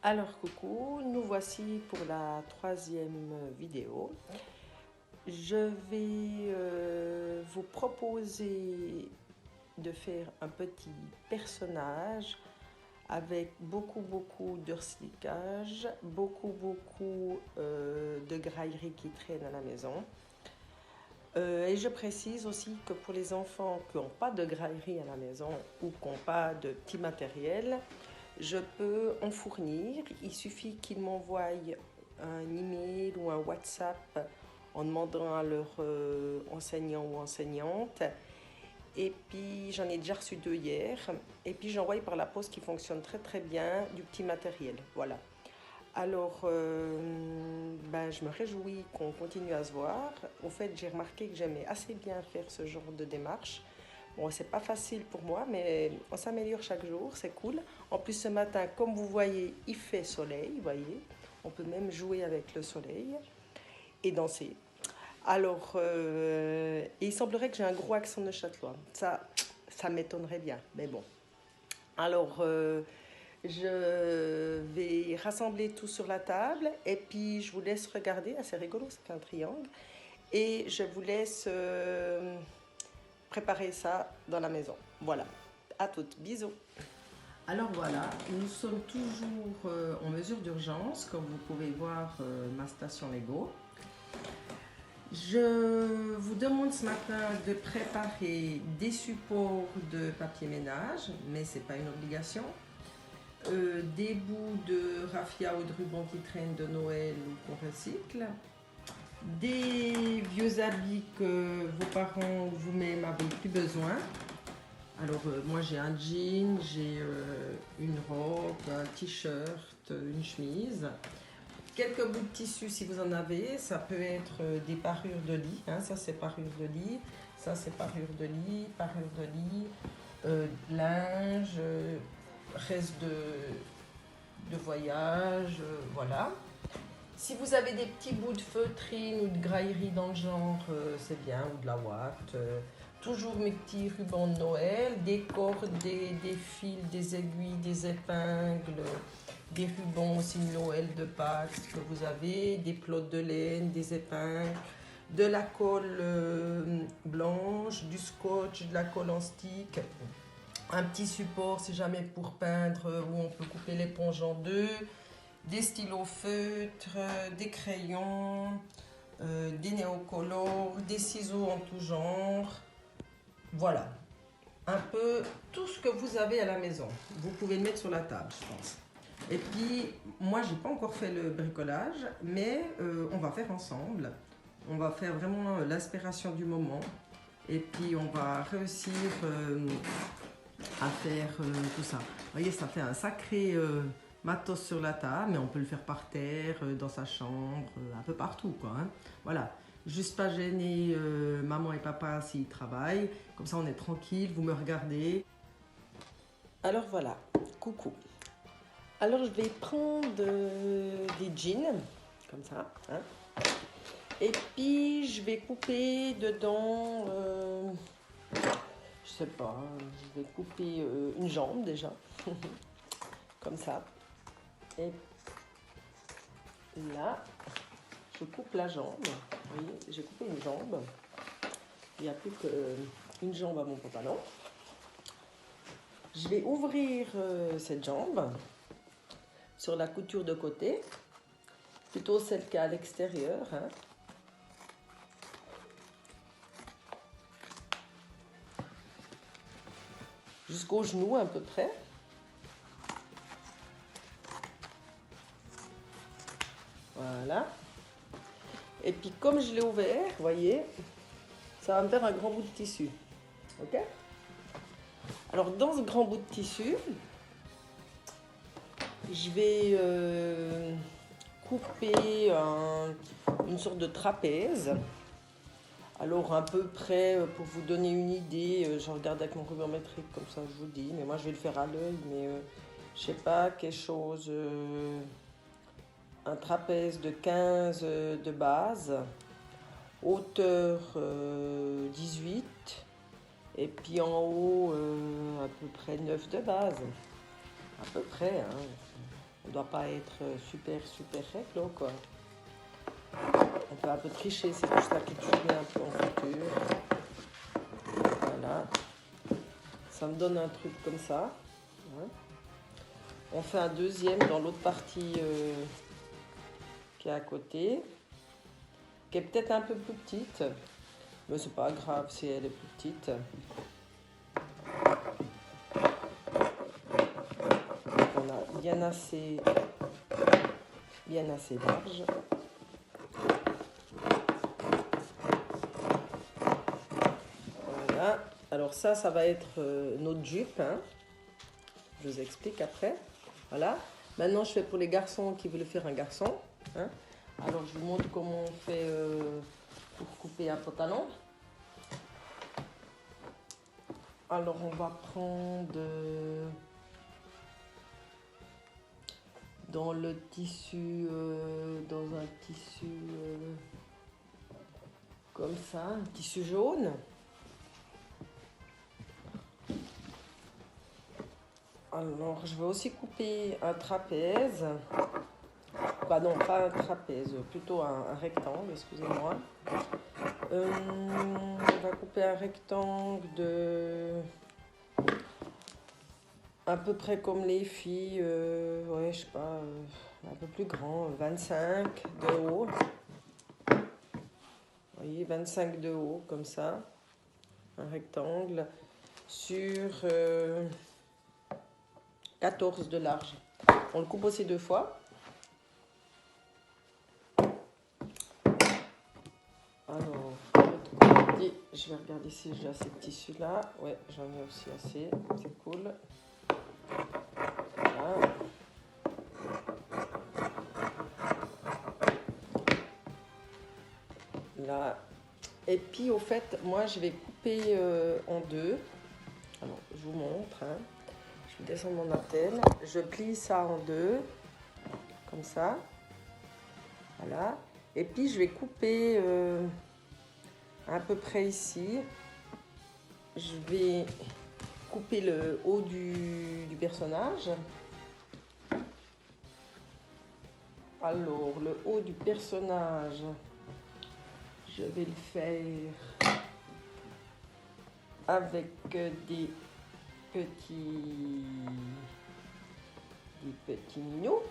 Alors coucou, nous voici pour la troisième vidéo. Je vais vous proposer de faire un petit personnage avec beaucoup de recyclage, beaucoup de graillerie qui traînent à la maison. Et je précise aussi que pour les enfants qui n'ont pas de graillerie à la maison ou qui n'ont pas de petit matériel, je peux en fournir. Il suffit qu'ils m'envoient un email ou un WhatsApp en demandant à leur enseignant ou enseignante. Et puis j'en ai déjà reçu 2 hier. Et puis j'envoie par la poste qui fonctionne très bien du petit matériel. Voilà. Alors, je me réjouis qu'on continue à se voir. Au fait, j'ai remarqué que j'aimais assez bien faire ce genre de démarche. Bon, c'est pas facile pour moi, mais on s'améliore chaque jour, c'est cool. En plus, ce matin, comme vous voyez, il fait soleil, vous voyez. On peut même jouer avec le soleil et danser. Alors, il semblerait que j'ai un gros accent neuchâtelois. Ça m'étonnerait bien, mais bon. Alors, je vais rassembler tout sur la table et puis je vous laisse regarder. Ah, c'est rigolo, c'est un triangle. Et je vous laisse préparer ça dans la maison. Voilà, à toutes, bisous. Alors voilà, nous sommes toujours en mesure d'urgence, comme vous pouvez voir ma station Lego. Je vous demande ce matin de préparer des supports de papier ménage, mais ce n'est pas une obligation. Des bouts de raffia ou de ruban qui traînent de Noël ou qu'on recycle. Des vieux habits que vos parents ou vous-même n'avez plus besoin. Alors moi j'ai un jean, j'ai une robe, un t-shirt, une chemise. Quelques bouts de tissu si vous en avez, ça peut être des parures de lit, hein, ça c'est parure de lit, ça c'est parure de lit, linge, reste de voyage, voilà. Si vous avez des petits bouts de feutrine ou de graillerie dans le genre, c'est bien, ou de la ouate. Toujours mes petits rubans de Noël, des cordes, des fils, des aiguilles, des épingles, des rubans aussi de Noël de Pâques que vous avez, des pelotes de laine, des épingles, de la colle blanche, du scotch, de la colle en stick, un petit support si jamais pour peindre où on peut couper l'éponge en deux, des stylos feutres, des crayons, des néocolores, des ciseaux en tout genre. Voilà, un peu tout ce que vous avez à la maison. Vous pouvez le mettre sur la table, je pense. Et puis, moi, j'ai pas encore fait le bricolage, mais on va faire ensemble. On va faire vraiment l'inspiration du moment. Et puis, on va réussir à faire tout ça. Vous voyez, ça fait un sacré matos sur la table, mais on peut le faire par terre, dans sa chambre, un peu partout, quoi. Hein. Voilà. Juste pas gêner maman et papa s'ils travaillent. Comme ça, on est tranquille, vous me regardez. Alors voilà, coucou. Alors, je vais prendre des jeans, comme ça. Hein. Et puis, je vais couper dedans, je sais pas, je vais couper une jambe déjà, comme ça. Et là, je coupe la jambe. Vous voyez, j'ai coupé une jambe. Il n'y a plus qu'une jambe à mon pantalon. Je vais ouvrir cette jambe sur la couture de côté, plutôt celle qui est à l'extérieur. Hein. Jusqu'au genou à peu près. Voilà. Et puis comme je l'ai ouvert, vous voyez, ça va me faire un grand bout de tissu. Ok? Alors dans ce grand bout de tissu, je vais couper une sorte de trapèze. Alors à peu près, pour vous donner une idée, je regarde avec mon ruban métrique comme ça je vous dis, mais moi je vais le faire à l'œil, mais je sais pas, quelque chose, un trapèze de 15 de base, hauteur 18, et puis en haut à peu près 9 de base, à peu près, hein. ne doit pas être super réglo, quoi. On peut un peu tricher, c'est pour ça qu'il tourne un peu en couture. Voilà. Ça me donne un truc comme ça. Hein. On fait un deuxième dans l'autre partie qui est à côté, qui est peut-être un peu plus petite, mais c'est pas grave si elle est plus petite. On a bien assez large. Voilà. Alors ça va être notre jupe. Hein. Je vous explique après. Voilà. Maintenant, je fais pour les garçons qui veulent faire un garçon. Hein. Alors, je vous montre comment on fait pour couper un pantalon. Alors, on va prendre dans le tissu, dans un tissu comme ça, un tissu jaune. Alors, je vais aussi couper un trapèze. Bah non, pas un trapèze, plutôt un rectangle, excusez-moi. On va couper un rectangle de... à peu près comme les filles, ouais, je sais pas, un peu plus grand, 25 de haut. Vous voyez, 25 de haut, comme ça. Un rectangle sur 14 de large. On le coupe aussi 2 fois. Alors, je vais regarder si j'ai assez de tissu là. Ouais, j'en ai aussi assez. C'est cool. Voilà. Là. Et puis, au fait, moi, je vais couper en deux. Alors, je vous montre. Hein. Je vais descendre mon attelle. Je plie ça en deux. Comme ça. Voilà. Et puis, je vais couper à peu près ici. Je vais couper le haut du personnage. Alors, le haut du personnage, je vais le faire avec des petits mignons.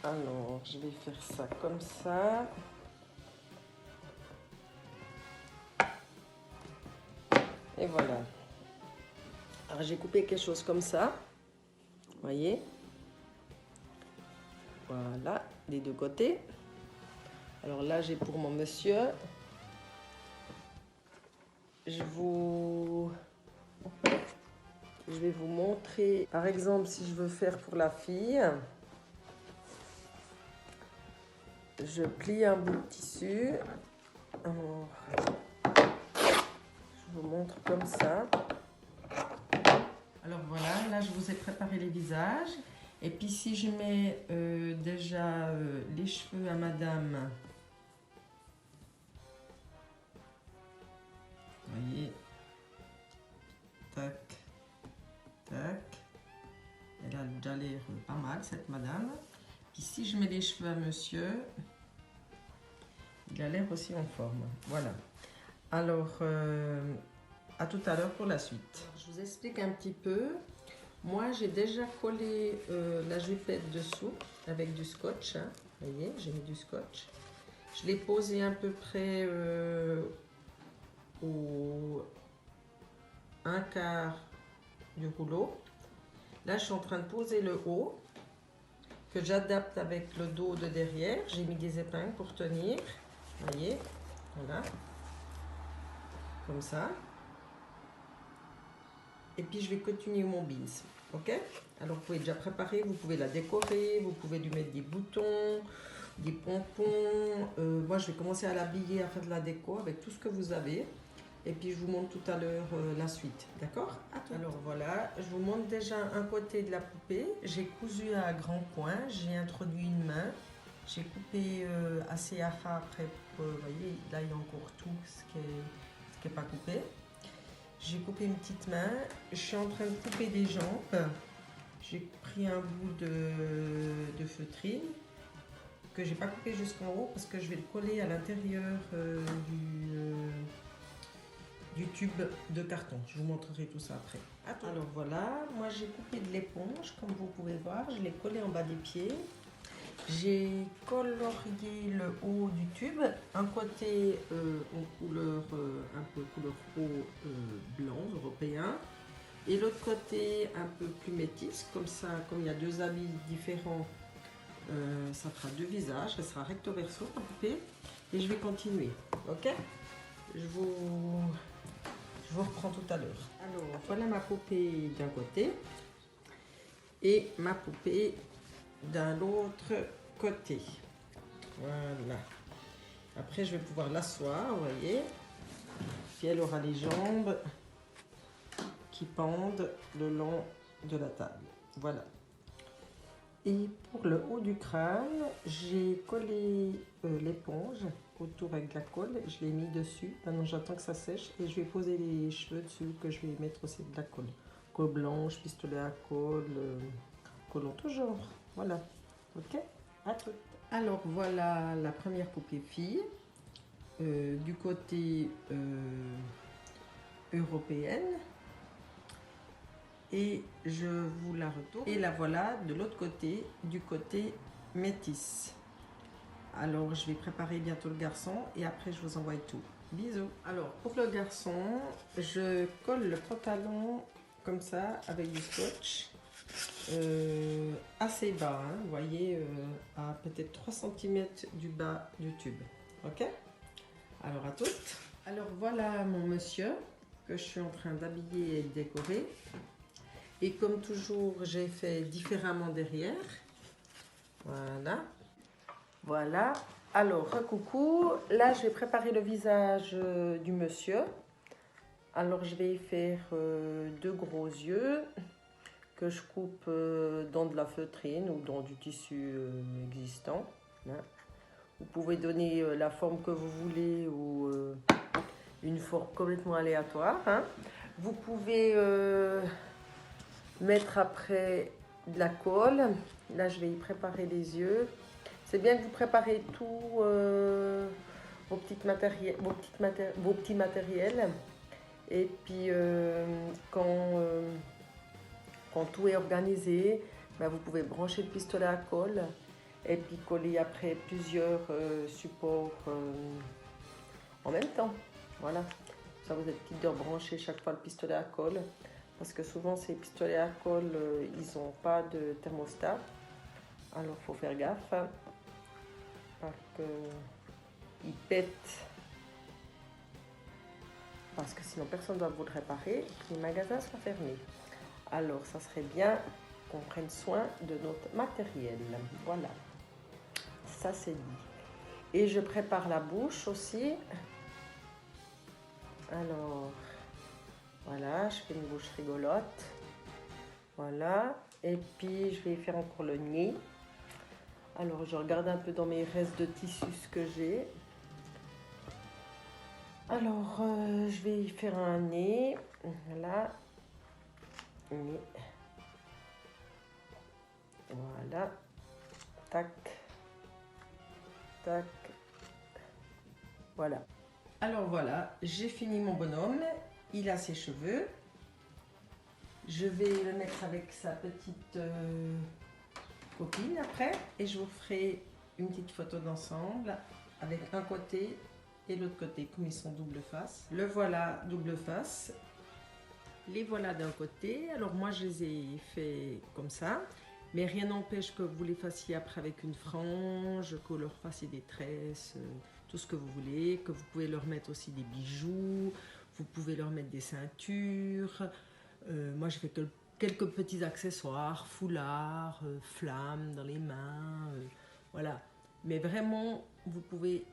Alors, je vais faire ça comme ça. Et voilà. Alors, j'ai coupé quelque chose comme ça. Vous voyez? Voilà, des deux côtés. Alors là, j'ai pour mon monsieur. Je vais vous montrer, par exemple, si je veux faire pour la fille. Je plie un bout de tissu. Alors, je vous montre comme ça. Alors voilà, là je vous ai préparé les visages. Et puis si je mets déjà les cheveux à madame, vous voyez, tac, tac. Elle a déjà l'air pas mal cette madame. Puis si je mets les cheveux à monsieur, il a l'air aussi en forme. Voilà. Alors, à tout à l'heure pour la suite. Alors, je vous explique un petit peu. Moi, j'ai déjà collé la jupette dessous avec du scotch. Hein. Vous voyez, j'ai mis du scotch. Je l'ai posé à peu près au 1/4 du rouleau. Là, je suis en train de poser le haut que j'adapte avec le dos de derrière. J'ai mis des épingles pour tenir. Vous voyez, voilà. Comme ça. Et puis je vais continuer mon beans, ok? Alors vous pouvez déjà préparer, vous pouvez la décorer, vous pouvez lui mettre des boutons, des pompons. Moi je vais commencer à l'habiller, à faire de la déco avec tout ce que vous avez. Et puis je vous montre tout à l'heure la suite, d'accord? Alors voilà, je vous montre déjà un côté de la poupée. J'ai cousu à grands points, j'ai introduit une main. J'ai coupé assez à ras après, vous voyez, là il y a encore tout ce qui est pas coupé. J'ai coupé une petite main. Je suis en train de couper des jambes. J'ai pris un bout de feutrine que j'ai pas coupé jusqu'en haut parce que je vais le coller à l'intérieur du tube de carton. Je vous montrerai tout ça après. Alors voilà, moi j'ai coupé de l'éponge comme vous pouvez voir. Je l'ai collé en bas des pieds. J'ai colorié le haut du tube, un côté en couleur un peu couleur eau blanc européen et l'autre côté un peu plus métis, comme ça, comme il y a deux habits différents, ça fera deux visages, ça sera recto verso la poupée et je vais continuer, ok? Je vous reprends tout à l'heure. Alors voilà ma poupée d'un côté et ma poupée d'un autre côté. Voilà. Après, je vais pouvoir l'asseoir, vous voyez. Puis elle aura les jambes qui pendent le long de la table. Voilà. Et pour le haut du crâne, j'ai collé l'éponge autour avec de la colle. Je l'ai mis dessus. Maintenant, j'attends que ça sèche et je vais poser les cheveux dessus que je vais mettre aussi de la colle. Colle blanche, pistolet à colle, colle en tout genre. Voilà. Ok? À tout. Alors voilà la première poupée fille du côté européenne et je vous la retourne et la voilà de l'autre côté, du côté métis. Alors je vais préparer bientôt le garçon et après je vous envoie tout. Bisous. Alors pour le garçon, je colle le pantalon comme ça avec du scotch. Assez bas, hein, vous voyez, à peut-être 3 cm du bas du tube. Ok? Alors à toutes. Alors voilà mon monsieur que je suis en train d'habiller et de décorer. Et comme toujours, j'ai fait différemment derrière. Voilà. Voilà. Alors, coucou. Là, je vais préparer le visage du monsieur. Alors, je vais y faire deux gros yeux que je coupe dans de la feutrine ou dans du tissu existant. Hein. Vous pouvez donner la forme que vous voulez ou une forme complètement aléatoire. Hein. Vous pouvez mettre après de la colle. Là, je vais y préparer les yeux. C'est bien que vous préparez tout vos petits matériels. Et puis, quand tout est organisé, ben, vous pouvez brancher le pistolet à colle et puis coller après plusieurs supports en même temps. Voilà. Ça vous êtes petit de rebrancher chaque fois le pistolet à colle. Parce que souvent, ces pistolets à colle, ils n'ont pas de thermostat. Alors, il faut faire gaffe. Hein, parce qu'ils pètent. Parce que sinon, personne ne va vous le réparer. Les magasins sont fermés. Alors, ça serait bien qu'on prenne soin de notre matériel. Voilà. Ça, c'est dit. Et je prépare la bouche aussi. Alors, voilà, je fais une bouche rigolote. Voilà. Et puis, je vais faire encore le nez. Alors, je regarde un peu dans mes restes de tissus ce que j'ai. Alors, je vais y faire un nez. Voilà. Nez. Voilà. Tac. Tac. Voilà. Alors voilà, j'ai fini mon bonhomme. Il a ses cheveux. Je vais le mettre avec sa petite copine après. Et je vous ferai une petite photo d'ensemble avec un côté et l'autre côté, comme ils sont double face. Le voilà double face. Les voilà d'un côté. Alors moi, je les ai fait comme ça. Mais rien n'empêche que vous les fassiez après avec une frange, que vous leur fassiez des tresses, tout ce que vous voulez, que vous pouvez leur mettre aussi des bijoux, vous pouvez leur mettre des ceintures. Moi, je fais quelques petits accessoires, foulards, flammes dans les mains, voilà. Mais vraiment, vous pouvez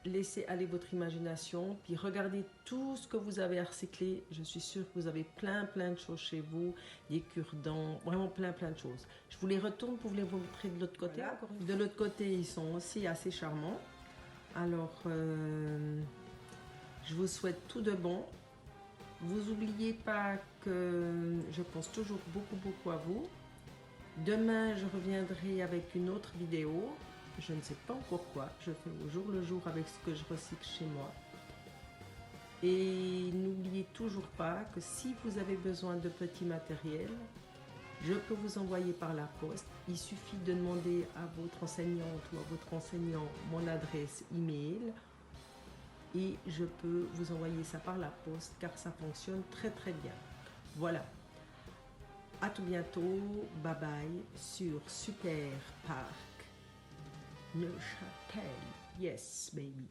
laisser aller votre imagination, puis regardez tout ce que vous avez à recycler. Je suis sûre que vous avez plein de choses chez vous, des cure-dents, vraiment plein de choses. Je vous les retourne pour vous les montrer de l'autre côté. Voilà. De l'autre côté, ils sont aussi assez charmants. Alors, je vous souhaite tout de bon Vous n'oubliez pas que je pense toujours beaucoup à vous. Demain, je reviendrai avec une autre vidéo. Je ne sais pas encore quoi. Je fais au jour le jour avec ce que je recycle chez moi. Et n'oubliez toujours pas que si vous avez besoin de petits matériels, je peux vous envoyer par la poste. Il suffit de demander à votre enseignante ou à votre enseignant mon adresse email et je peux vous envoyer ça par la poste car ça fonctionne très bien. Voilà. À tout bientôt. Bye bye sur Super Parc Neuchâtel. Yes, baby.